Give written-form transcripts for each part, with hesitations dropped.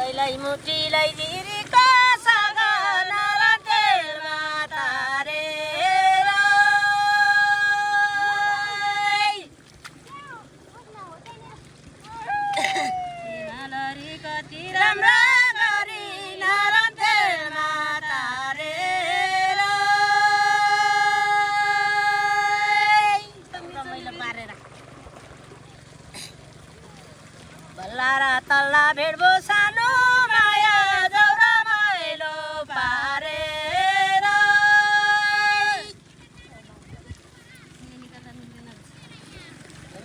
दैलाई मुठीलाई जिरीका सागन रन्तेलमा तारेर हिमालरी कति राम्रो गरी नरन्तेलमा तारेर रमाइलो पारेर बल्ला र तल्ला भेट्बो सानो माया जौरा मैलो पारेर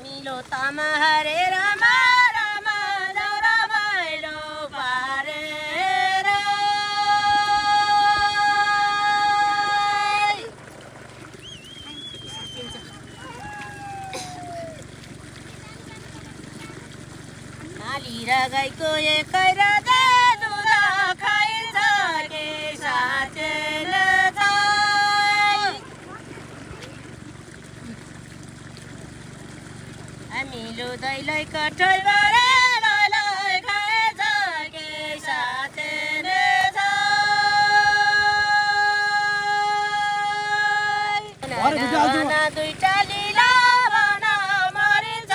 मिलो तामा हरेर मारामा जौरा मैलो पारेर नाली र गाईको एकै राजा दुध खाइन्छ के साचेल हामीलो दैलाई कठैबाट लैलै खाइन्छ के साचेल दुईटा लीला भन मरिन्छ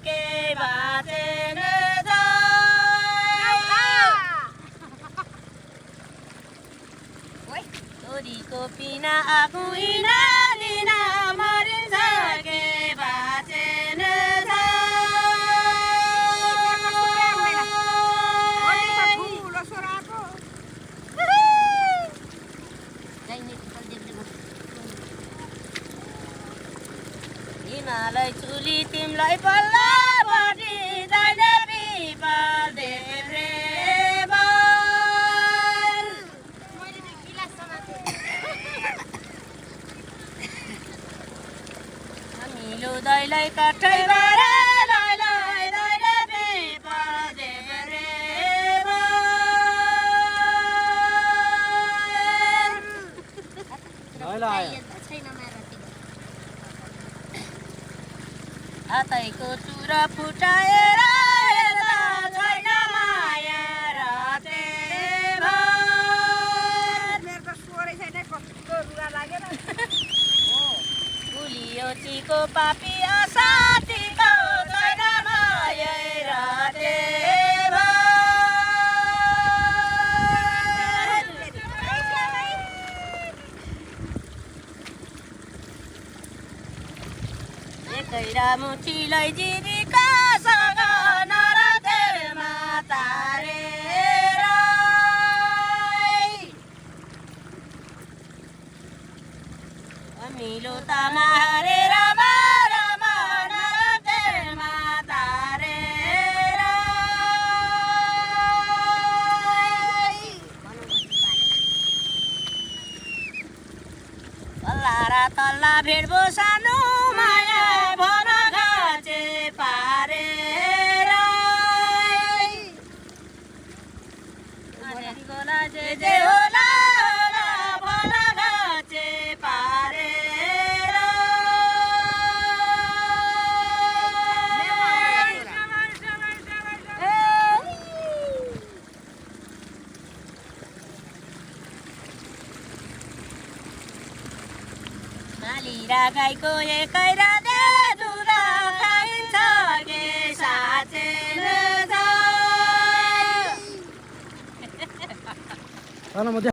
के बाँचेन छोरीको पिना आगुइना लिना मरिन्छ के बाँचेन हिमालय चुली तिमीलाई पल्लापट्टि दैले पिपल देब्रे मिलो दैलाई कठैबाट लैलै दैले पिपल देब्रे हातैको चुरा फुटाएर हेर्दा छैन माया गुलियो चिको पापी असाथीको छैन माया कैरा मुठीलाई जिरीका सागन रन्तेलमा तारेर मिलो तामा हरेर मारामा रन्तेलमा तारेर तल्ला र तल्ला भेट्बो सानो माया भन घाँचे पारेर गोला जे जे होला होला भन घाँचे पारेर नाली र गाईको एकै राजा दुध खाइन्छ के साचेल